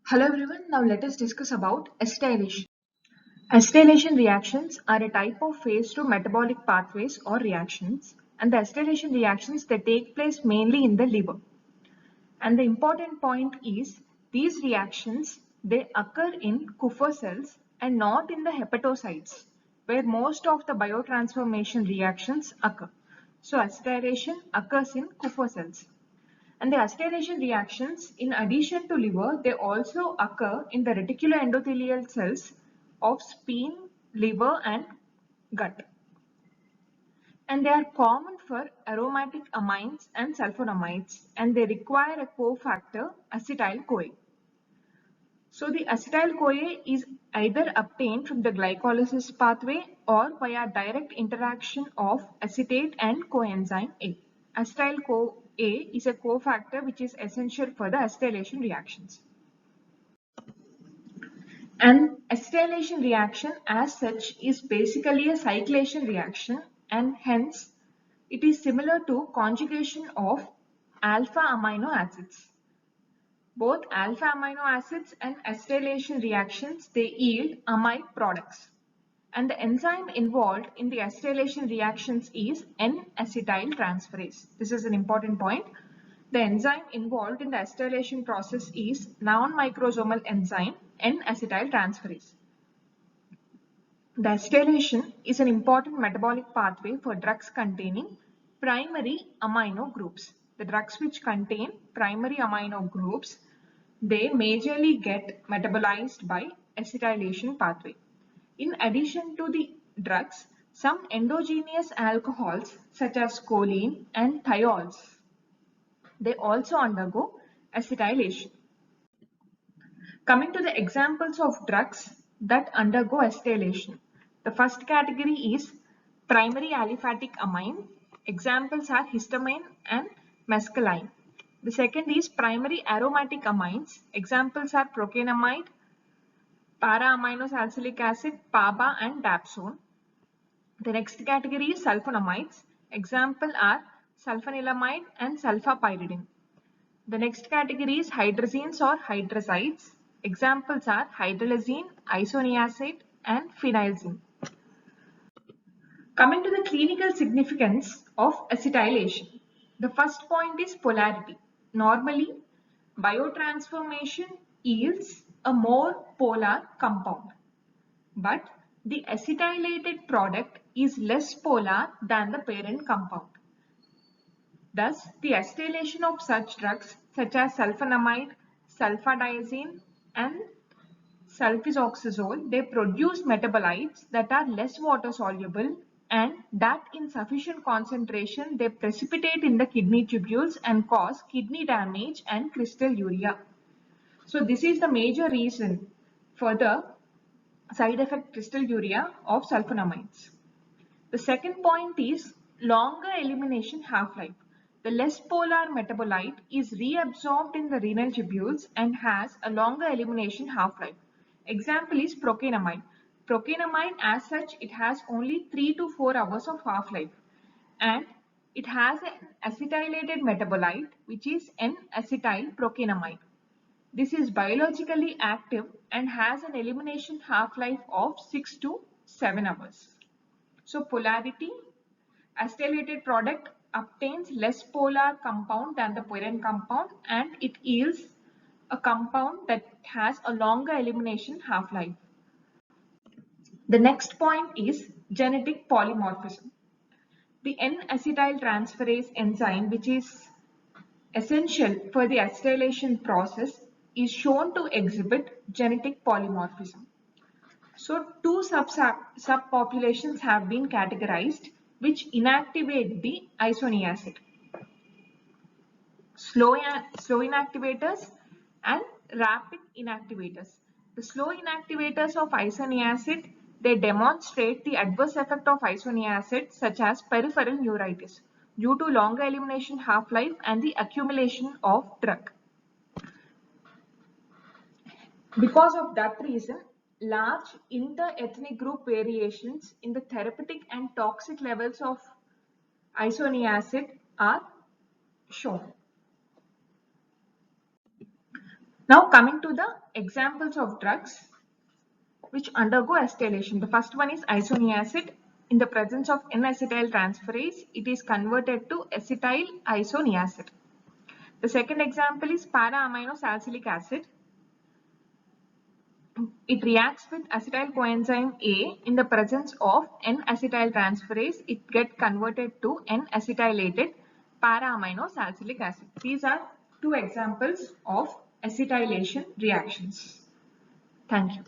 Hello everyone, now let us discuss about acetylation. Acetylation reactions are a type of phase two metabolic pathways or reactions, and the acetylation reactions they take place mainly in the liver. And the important point is these reactions they occur in Kupffer cells and not in the hepatocytes where most of the biotransformation reactions occur. So acetylation occurs in Kupffer cells. And the acetylation reactions, in addition to liver, they also occur in the reticuloendothelial cells of spleen, liver, and gut. And they are common for aromatic amines and sulfonamides, and they require a cofactor, acetyl-CoA. So the acetyl-CoA is either obtained from the glycolysis pathway or via direct interaction of acetate and coenzyme A. Acetyl-CoA is a cofactor which is essential for the acetylation reactions. An acetylation reaction as such is basically a cyclation reaction, and hence it is similar to conjugation of alpha amino acids. Both alpha amino acids and acetylation reactions they yield amide products. And the enzyme involved in the acetylation reactions is N-acetyl transferase. This is an important point. The enzyme involved in the acetylation process is non-microsomal enzyme N-acetyl transferase. The acetylation is an important metabolic pathway for drugs containing primary amino groups. The drugs which contain primary amino groups, they majorly get metabolized by acetylation pathway. In addition to the drugs, some endogenous alcohols such as choline and thiols, they also undergo acetylation. Coming to the examples of drugs that undergo acetylation. The first category is primary aliphatic amine. Examples are histamine and mescaline. The second is primary aromatic amines. Examples are procainamide, para-aminosalicylic acid, PABA and dapsone. The next category is sulfonamides. Examples are sulfanilamide and sulfapyridine. The next category is hydrazines or hydrozides. Examples are hydralazine, isoniazid and phenylzine. Coming to the clinical significance of acetylation. The first point is polarity. Normally, biotransformation yields a more polar compound, but the acetylated product is less polar than the parent compound. Thus, the acetylation of such drugs such as sulfonamide, sulfadiazine and sulfazoxazole, they produce metabolites that are less water soluble and that in sufficient concentration they precipitate in the kidney tubules and cause kidney damage and crystalluria. So this is the major reason for the side effect crystalluria of sulfonamides. The second point is longer elimination half-life. The less polar metabolite is reabsorbed in the renal tubules and has a longer elimination half-life. Example is procainamide. Procainamide as such, it has only 3 to 4 hours of half-life and it has an acetylated metabolite which is N-acetyl procainamide. This is biologically active and has an elimination half-life of 6 to 7 hours. So polarity, acetylated product obtains less polar compound than the parent compound and it yields a compound that has a longer elimination half-life. The next point is genetic polymorphism. The N-acetyl transferase enzyme, which is essential for the acetylation process, is shown to exhibit genetic polymorphism. So two subpopulations have been categorized which inactivate the isoniazid. Slow inactivators and rapid inactivators. The slow inactivators of isoniazid, they demonstrate the adverse effect of isoniazid such as peripheral neuritis due to longer elimination half-life and the accumulation of drug. Because of that reason, large inter-ethnic group variations in the therapeutic and toxic levels of isoniazid are shown. Now coming to the examples of drugs which undergo acetylation. The first one is isoniazid. In the presence of N-acetyl transferase, it is converted to acetyl isoniazid. The second example is para-amino salicylic acid. It reacts with acetyl coenzyme A. In the presence of N-acetyl transferase, it gets converted to N-acetylated para-amino salicylic acid. These are two examples of acetylation reactions. Thank you.